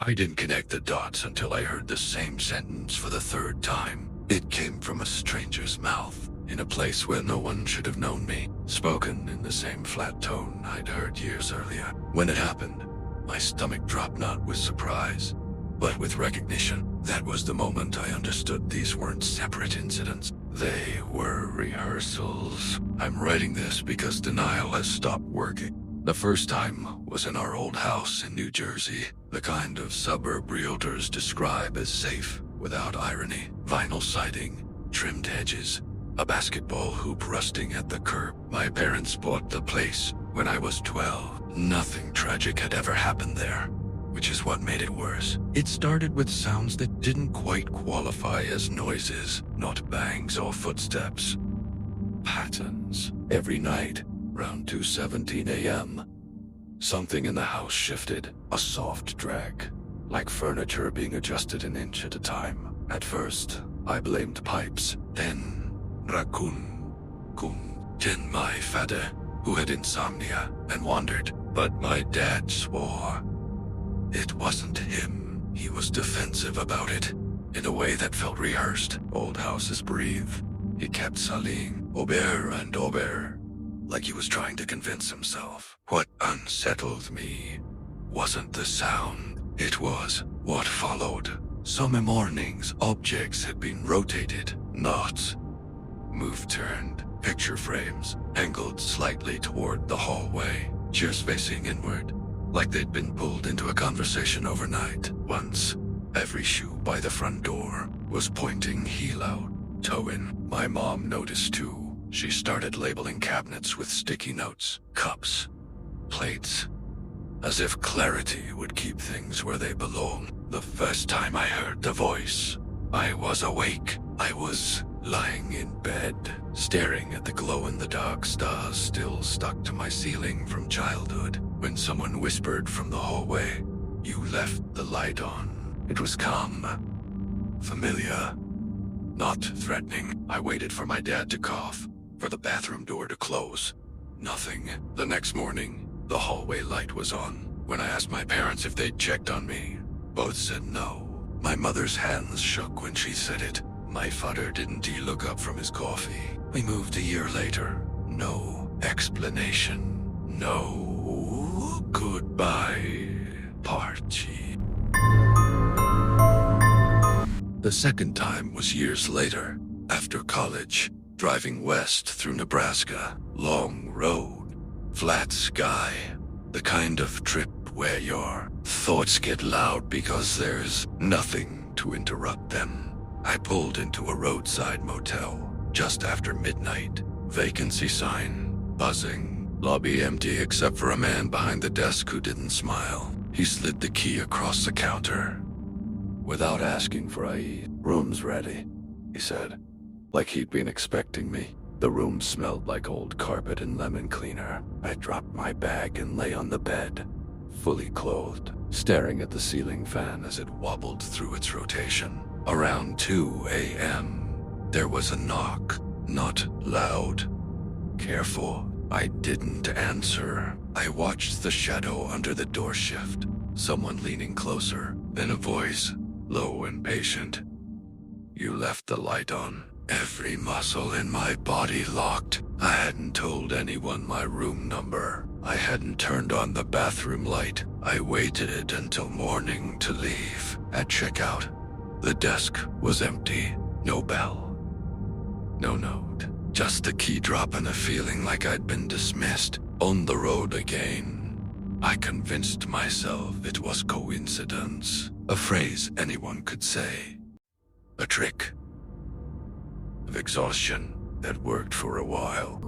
I didn't connect the dots until I heard the same sentence for the third time. It came from a stranger's mouth, in a place where no one should have known me, spoken in the same flat tone I'd heard years earlier. When it happened, my stomach dropped, not with surprise, but with recognition. That was the moment I understood these weren't separate incidents. They were rehearsals. I'm writing this because denial has stopped working. The first time was in our old house in New Jersey, the kind of suburb realtors describe as safe, without irony. Vinyl siding, trimmed hedges, a basketball hoop rusting at the curb. My parents bought the place when I was 12. Nothing tragic had ever happened there, which is what made it worse. It started with sounds that didn't quite qualify as noises, not bangs or footsteps. Patterns. Every night, around 2:17 a.m., something in the house shifted, a soft drag, like furniture being adjusted an inch at a time. At first, I blamed pipes, then then my father, who had insomnia and wandered, but my dad swore it wasn't him. He was defensive about it, in a way that felt rehearsed. Old houses breathe. He kept sullying, Aubert and Aubert, like he was trying to convince himself. What unsettled me wasn't the sound, it was what followed. Some mornings, objects had been rotated, knots moved, turned, picture frames angled slightly toward the hallway, chairs facing inward, like they'd been pulled into a conversation overnight. Once, every shoe by the front door was pointing heel out, toe in. My mom noticed too. She started labeling cabinets with sticky notes, cups, plates, as if clarity would keep things where they belong. The first time I heard the voice, I was awake. I was lying in bed, staring at the glow-in-the-dark stars still stuck to my ceiling from childhood, when someone whispered from the hallway, "You left the light on." It was calm, familiar, not threatening. I waited for my dad to cough, for the bathroom door to close. Nothing. The next morning, the hallway light was on. When I asked my parents if they'd checked on me, both said no. My mother's hands shook when she said it. My father didn't look up from his coffee. We moved a year later. No explanation. No goodbye party. The second time was years later, after college, driving west through Nebraska. Long road, flat sky, the kind of trip where your thoughts get loud because there's nothing to interrupt them. I pulled into a roadside motel just after midnight. Vacancy sign, buzzing, lobby empty except for a man behind the desk who didn't smile. He slid the key across the counter. Without asking for a "Room's ready," he said, like he'd been expecting me. The room smelled like old carpet and lemon cleaner. I dropped my bag and lay on the bed, fully clothed, staring at the ceiling fan as it wobbled through its rotation. Around 2 a.m., there was a knock, not loud, careful. I didn't answer. I watched the shadow under the door shift, someone leaning closer, then a voice, low and patient. "You left the light on." Every muscle in my body locked. I hadn't told anyone my room number. I hadn't turned on the bathroom light. I waited until morning to leave. At checkout, the desk was empty. No bell. No note. Just a key drop and a feeling like I'd been dismissed. On the road again. I convinced myself it was coincidence. A phrase anyone could say. A trick of exhaustion that worked for a while.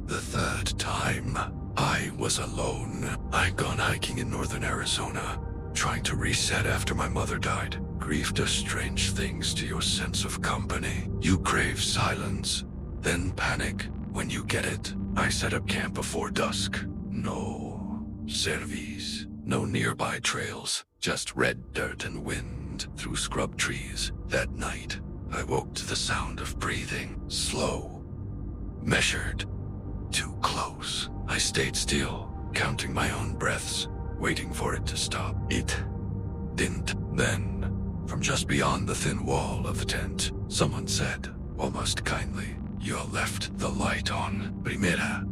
The third time, I was alone. I'd gone hiking in northern Arizona, trying to reset after my mother died. Grief does strange things to your sense of company. You crave silence, then panic when you get it. I set up camp before dusk. No service, no nearby trails, just red dirt and wind through scrub trees. That night, I woke to the sound of breathing, slow, measured, too close. I stayed still, counting my own breaths, waiting for it to stop. It didn't. Then, from just beyond the thin wall of the tent, someone said, almost kindly, "You left the light on. Primera.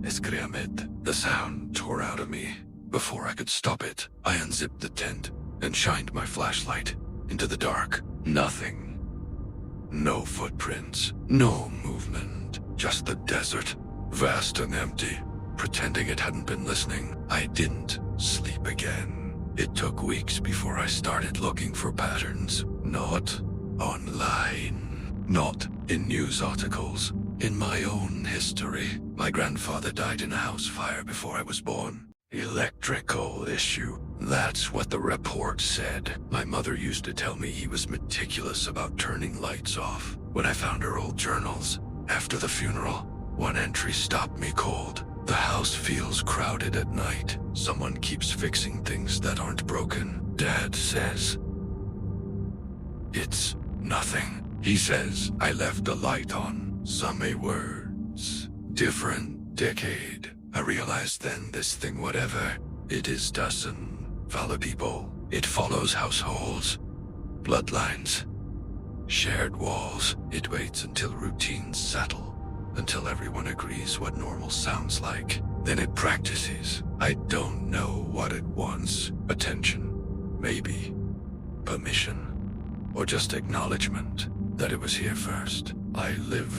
Escreamed." The sound tore out of me. Before I could stop it, I unzipped the tent and shined my flashlight into the dark. Nothing. No footprints. No movement. Just the desert. Vast and empty. Pretending it hadn't been listening, I didn't sleep again. It took weeks before I started looking for patterns. Not online. Not in news articles. In my own history. My grandfather died in a house fire before I was born. Electrical issue. That's what the report said. My mother used to tell me he was meticulous about turning lights off. When I found her old journals, after the funeral, one entry stopped me cold. The house feels crowded at night. Someone keeps fixing things that aren't broken. Dad says, "It's nothing." He says, "I left the light on." Some words. Different decade. I realized then this thing, whatever it is, doesn't follow people. It follows households, bloodlines, shared walls. It waits until routines settle, until everyone agrees what normal sounds like. Then it practices. I don't know what it wants. Attention, maybe. Permission, or just acknowledgement that it was here first. I live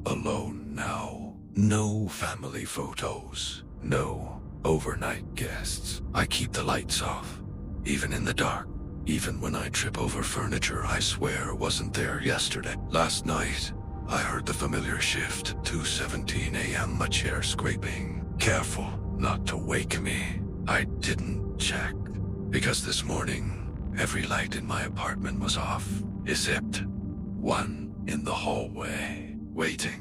alone now. No family photos. No overnight guests. I keep the lights off, even in the dark. Even when I trip over furniture I swear wasn't there yesterday. Last night, I heard the familiar shift. 2:17 a.m. my chair scraping. Careful not to wake me. I didn't check, because this morning, every light in my apartment was off, except one in the hallway, waiting.